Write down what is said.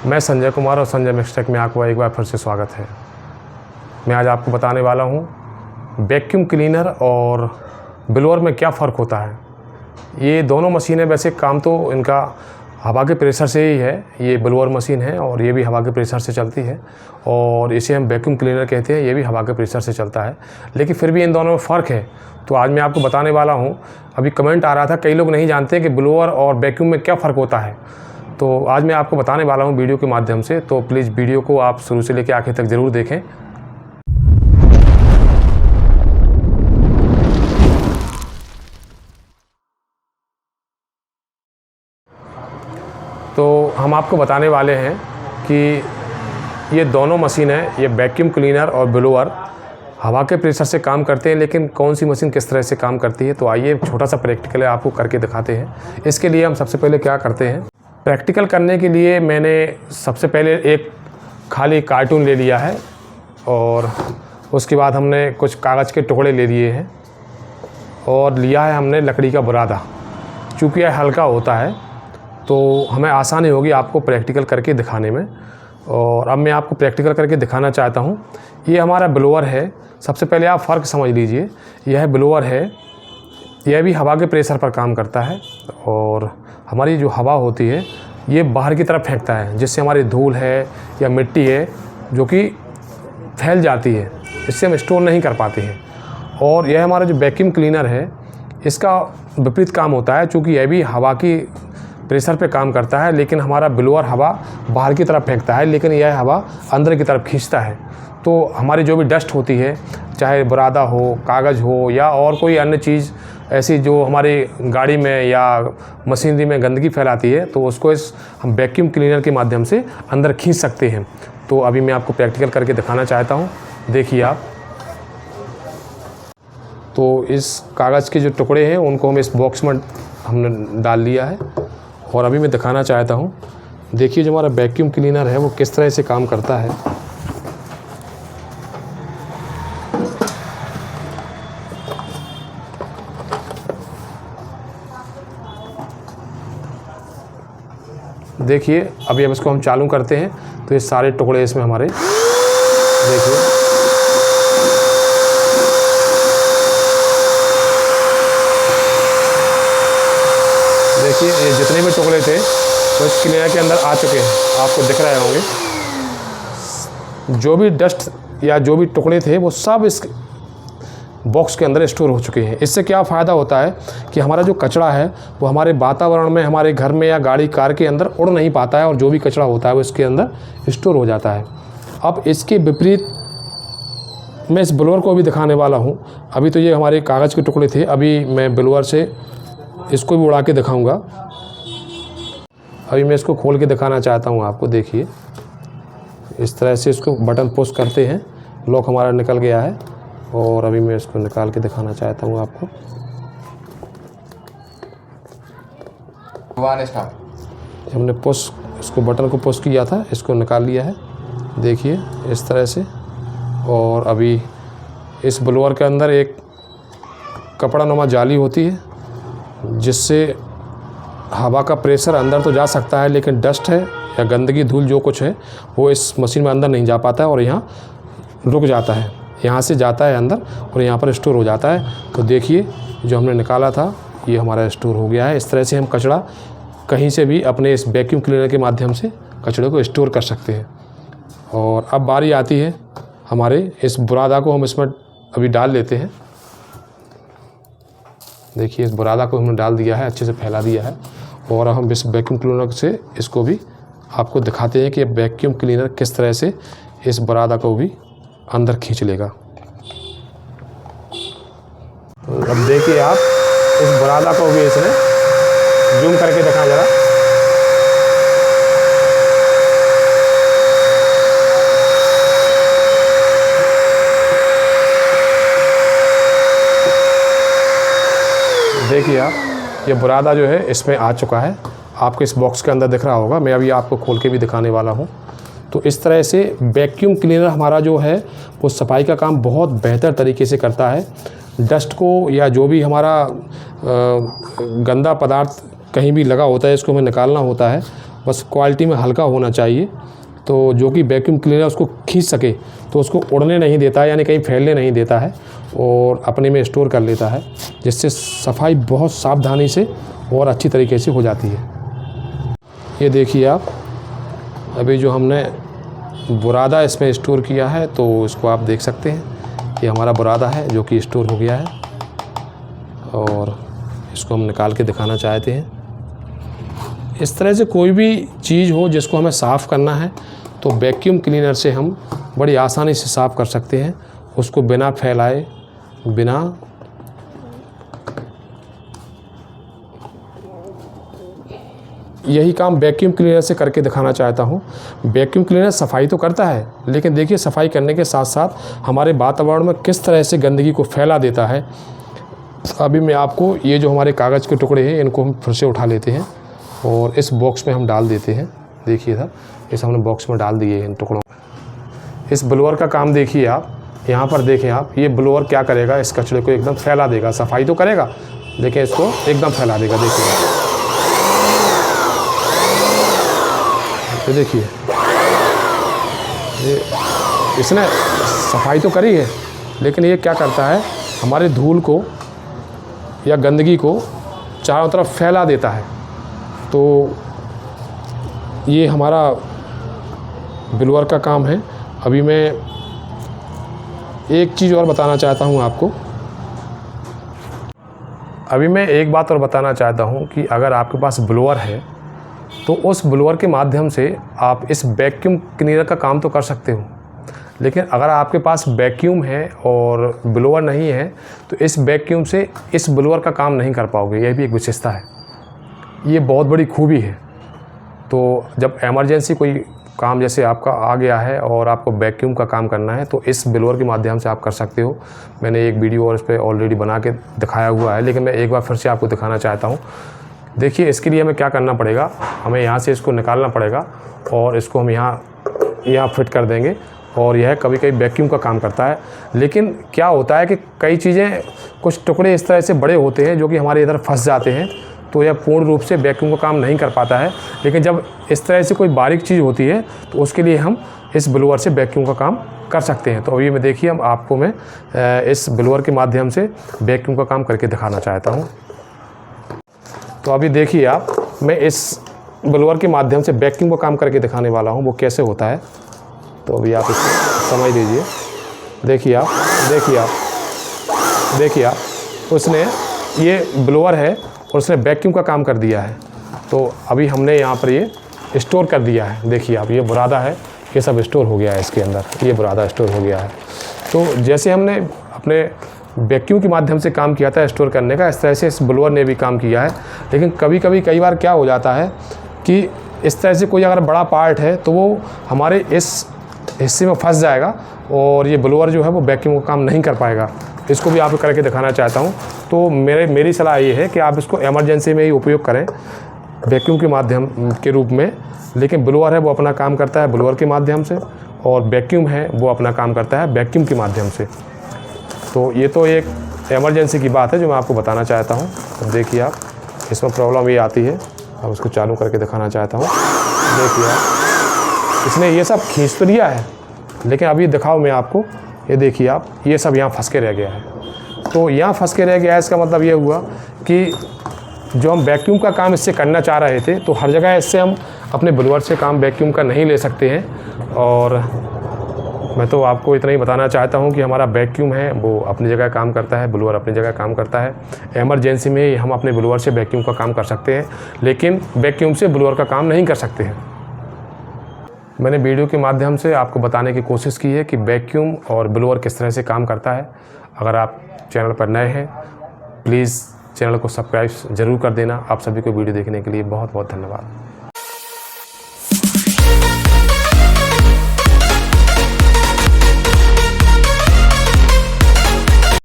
मैं संजय कुमार और संजय मिक्सटेक में आपको एक बार फिर से स्वागत है। मैं आज आपको बताने वाला हूँ वैक्यूम क्लीनर और ब्लोअर में क्या फ़र्क होता है। ये दोनों मशीनें वैसे काम तो इनका हवा के प्रेशर से ही है। ये ब्लोअर मशीन है और ये भी हवा के प्रेशर से चलती है और इसे हम वैक्यूम क्लीनर कहते हैं। ये भी हवा के प्रेशर से चलता है, लेकिन फिर भी इन दोनों में फ़र्क है। तो आज मैं आपको बताने वाला हूँ। अभी कमेंट आ रहा था, कई लोग नहीं जानते कि ब्लोअर और वैक्यूम में क्या फ़र्क होता है। तो आज मैं आपको बताने वाला हूँ वीडियो के माध्यम से। तो प्लीज़ वीडियो को आप शुरू से लेकर आखिर तक ज़रूर देखें। तो हम आपको बताने वाले हैं कि ये दोनों मशीनें, ये वैक्यूम क्लीनर और ब्लोअर हवा के प्रेशर से काम करते हैं, लेकिन कौन सी मशीन किस तरह से काम करती है। तो आइए छोटा सा प्रैक्टिकल आपको करके दिखाते हैं। इसके लिए हम सबसे पहले क्या करते हैं, प्रैक्टिकल करने के लिए मैंने सबसे पहले एक खाली कार्टून ले लिया है और उसके बाद हमने कुछ कागज़ के टुकड़े ले लिए हैं और लिया है हमने लकड़ी का बुरादा। चूँकि यह हल्का होता है तो हमें आसानी होगी आपको प्रैक्टिकल करके दिखाने में। और अब मैं आपको प्रैक्टिकल करके दिखाना चाहता हूँ। ये हमारा ब्लोअर है। सबसे पहले आप फ़र्क समझ लीजिए। यह ब्लोअर है, यह भी हवा के प्रेशर पर काम करता है और हमारी जो हवा होती है ये बाहर की तरफ फेंकता है, जिससे हमारी धूल है या मिट्टी है जो कि फैल जाती है, इससे हम स्टोर नहीं कर पाते हैं। और यह हमारा जो वैक्यूम क्लीनर है इसका विपरीत काम होता है। चूँकि यह भी हवा की प्रेशर पे काम करता है, लेकिन हमारा ब्लोअर हवा बाहर की तरफ फेंकता है, लेकिन यह हवा अंदर की तरफ खींचता है। तो हमारी जो भी डस्ट होती है, चाहे बुरादा हो, कागज़ हो या और कोई अन्य चीज़ ऐसी जो हमारी गाड़ी में या मशीनरी में गंदगी फैलाती है, तो उसको हम वैक्यूम क्लीनर के माध्यम से अंदर खींच सकते हैं। तो अभी मैं आपको प्रैक्टिकल करके दिखाना चाहता हूँ। देखिए आप। तो इस कागज़ के जो टुकड़े हैं उनको हम इस बॉक्स में हमने डाल लिया है और अभी मैं दिखाना चाहता हूँ। देखिए जो हमारा वैक्यूम क्लीनर है वो किस तरह से काम करता है। देखिए अभी अब इसको हम चालू करते हैं तो ये सारे टुकड़े इसमें हमारे, देखिए ये जितने भी टुकड़े थे वो इस क्लीनर के अंदर आ चुके हैं, आपको दिख रहे होंगे। जो भी डस्ट या जो भी टुकड़े थे वो सब इस बॉक्स के अंदर स्टोर हो चुके हैं। इससे क्या फ़ायदा होता है कि हमारा जो कचरा है वो हमारे वातावरण में, हमारे घर में या गाड़ी कार के अंदर उड़ नहीं पाता है और जो भी कचरा होता है वो इसके अंदर स्टोर हो जाता है। अब इसके विपरीत मैं इस ब्लोअर को भी दिखाने वाला हूँ। अभी तो ये हमारे कागज़ के टुकड़े थे, अभी मैं ब्लोअर से इसको भी उड़ा के दिखाऊँगा। अभी मैं इसको खोल के दिखाना चाहता हूँ आपको। देखिए इस तरह से इसको बटन पुश करते हैं, लॉक हमारा निकल गया है और अभी मैं इसको निकाल के दिखाना चाहता हूँ आपको। हमने पुश, इसको बटन को पुश किया था, इसको निकाल लिया है। देखिए इस तरह से। और अभी इस ब्लोअर के अंदर एक कपड़ा नुमा जाली होती है जिससे हवा का प्रेशर अंदर तो जा सकता है, लेकिन डस्ट है या गंदगी, धूल जो कुछ है वो इस मशीन में अंदर नहीं जा पाता है और यहाँ रुक जाता है। यहाँ से जाता है अंदर और यहाँ पर स्टोर हो जाता है। तो देखिए जो हमने निकाला था ये हमारा स्टोर हो गया है। इस तरह से हम कचरा कहीं से भी अपने इस वैक्यूम क्लीनर के माध्यम से कचरे को स्टोर कर सकते हैं। और अब बारी आती है हमारे इस बुरादा को हम इसमें अभी डाल लेते हैं। देखिए इस बुरादा को हमने डाल दिया है, अच्छे से फैला दिया है और हम इस वैक्यूम क्लीनर से इसको भी आपको दिखाते हैं कि वैक्यूम क्लीनर किस तरह से इस बुरादा को भी अंदर खींच लेगा। तो अब देखिए आप, इस बुरादा को भी इसने जूम करके दिखा जरा। देखिए आप, ये बुरादा जो है इसमें आ चुका है, आपको इस बॉक्स के अंदर दिख रहा होगा। मैं अभी आपको खोल के भी दिखाने वाला हूँ। तो इस तरह से वैक्यूम क्लीनर हमारा जो है वो सफाई का काम बहुत बेहतर तरीके से करता है। डस्ट को या जो भी हमारा गंदा पदार्थ कहीं भी लगा होता है इसको हमें निकालना होता है बस क्वालिटी में हल्का होना चाहिए, तो जो कि वैक्यूम क्लीनर उसको खींच सके, तो उसको उड़ने नहीं देता है, यानी कहीं फैलने नहीं देता है और अपने में स्टोर कर लेता है, जिससे सफाई बहुत सावधानी से और अच्छी तरीके से हो जाती है। ये देखिए आप, अभी जो हमने बुरादा इसमें स्टोर किया है, तो इसको आप देख सकते हैं, ये हमारा बुरादा है जो कि स्टोर हो गया है और इसको हम निकाल के दिखाना चाहते हैं। इस तरह से कोई भी चीज़ हो जिसको हमें साफ़ करना है, तो वैक्यूम क्लीनर से हम बड़ी आसानी से साफ़ कर सकते हैं, उसको बिना फैलाए, बिना यही काम वैक्यूम क्लीनर से करके दिखाना चाहता हूँ। वैक्यूम क्लीनर सफाई तो करता है, लेकिन देखिए सफाई करने के साथ साथ हमारे वातावरण में किस तरह से गंदगी को फैला देता है। अभी मैं आपको ये जो हमारे कागज़ के टुकड़े हैं, इनको हम फिर से उठा लेते हैं और इस बॉक्स में हम डाल देते हैं। देखिए सर, इस हमने बॉक्स में डाल दिए इन टुकड़ों। इस ब्लोअर का काम देखिए आप, यहाँ पर देखें आप, ये ब्लोअर क्या करेगा, इस कचरे को एकदम फैला देगा। सफाई तो करेगा, लेकिन इसको एकदम फैला देगा। देखिए ये देखिए, ये इसने सफाई तो करी है, लेकिन ये क्या करता है, हमारे धूल को या गंदगी को चारों तरफ फैला देता है। तो ये हमारा ब्लोअर का काम है। अभी मैं एक चीज़ और बताना चाहता हूँ आपको। अभी मैं एक बात और बताना चाहता हूँ कि अगर आपके पास ब्लोअर है, तो उस ब्लोअर के माध्यम से आप इस वैक्यूम क्लीनर का काम तो कर सकते हो, लेकिन अगर आपके पास वैक्यूम है और ब्लोअर नहीं है, तो इस वैक्यूम से इस ब्लोअर का काम नहीं कर पाओगे। यह भी एक विशेषता है, ये बहुत बड़ी खूबी है। तो जब इमरजेंसी कोई काम जैसे आपका आ गया है और आपको वैक्यूम का काम करना है, तो इस ब्लोअर के माध्यम से आप कर सकते हो। मैंने एक वीडियो और इस पर ऑलरेडी बना के दिखाया हुआ है, लेकिन मैं एक बार फिर से आपको दिखाना चाहता हूँ। देखिए, इसके लिए हमें क्या करना पड़ेगा, हमें यहाँ से इसको निकालना पड़ेगा और इसको हम यहाँ फिट कर देंगे और यह कभी कभी वैक्यूम का काम करता है। लेकिन क्या होता है कि कई चीज़ें, कुछ टुकड़े इस तरह से बड़े होते हैं जो कि हमारे इधर फंस जाते हैं, तो यह पूर्ण रूप से वैक्यूम का काम नहीं कर पाता है। लेकिन जब इस तरह से कोई बारीक चीज़ होती है, तो उसके लिए हम इस ब्लोअर से वैक्यूम का काम कर सकते हैं। तो अभी मैं देखिए, हम आपको मैं इस ब्लोअर के माध्यम से वैक्यूम का काम करके दिखाना चाहता हूँ। तो अभी देखिए आप, मैं इस ब्लोअर के माध्यम से वैक्यूम का काम करके दिखाने वाला हूँ, वो कैसे होता है। तो अभी आप इसको समझ लीजिए। देखिए आप, उसने ये ब्लोअर है और उसने वैक्यूम का काम कर दिया है। तो अभी हमने यहाँ पर ये स्टोर कर दिया है। देखिए आप, ये बुरादा है, ये सब स्टोर हो गया है इसके अंदर, ये बुरादा स्टोर हो गया है। तो जैसे हमने अपने वैक्यूम के माध्यम से काम किया था स्टोर करने का, इस तरह से इस ब्लोअर ने भी काम किया है। लेकिन कई बार क्या हो जाता है कि इस तरह से कोई अगर बड़ा पार्ट है, तो वो हमारे इस हिस्से में फंस जाएगा और ये ब्लोअर जो है वो वैक्यूम का काम नहीं कर पाएगा। इसको भी आपको करके दिखाना चाहता हूँ। तो मेरी सलाह ये है कि आप इसको इमरजेंसी में ही उपयोग करें वैक्यूम के माध्यम के रूप में। लेकिन ब्लोअर है वो अपना काम करता है ब्लोअर के माध्यम से, और वैक्यूम है वो अपना काम करता है वैक्यूम के माध्यम से। तो ये तो एक इमरजेंसी की बात है जो मैं आपको बताना चाहता हूँ। तो देखिए आप, इसमें प्रॉब्लम ये आती है। अब उसको चालू करके दिखाना चाहता हूँ। देखिए आप, इसने ये सब खींच तो लिया है, लेकिन अभी दिखाओ मैं आपको। ये देखिए आप, ये सब यहाँ फंस के रह गया है। तो यहाँ फंस के रह गया है, इसका मतलब ये हुआ कि जो हम वैक्यूम का काम इससे करना चाह रहे थे, तो हर जगह इससे हम अपने ब्लोअर से काम वैक्यूम का नहीं ले सकते हैं। और मैं तो आपको इतना ही बताना चाहता हूँ कि हमारा वैक्यूम है वो अपनी जगह काम करता है, ब्लोअर अपनी जगह काम करता है। इमरजेंसी में हम अपने ब्लोअर से वैक्यूम का काम कर सकते हैं, लेकिन वैक्यूम से ब्लोअर का काम नहीं कर सकते हैं। मैंने वीडियो के माध्यम से आपको बताने की कोशिश की है कि वैक्यूम और ब्लोअर किस तरह से काम करता है। अगर आप चैनल पर नए हैं, प्लीज़ चैनल को सब्सक्राइब ज़रूर कर देना। आप सभी को वीडियो देखने के लिए बहुत बहुत धन्यवाद।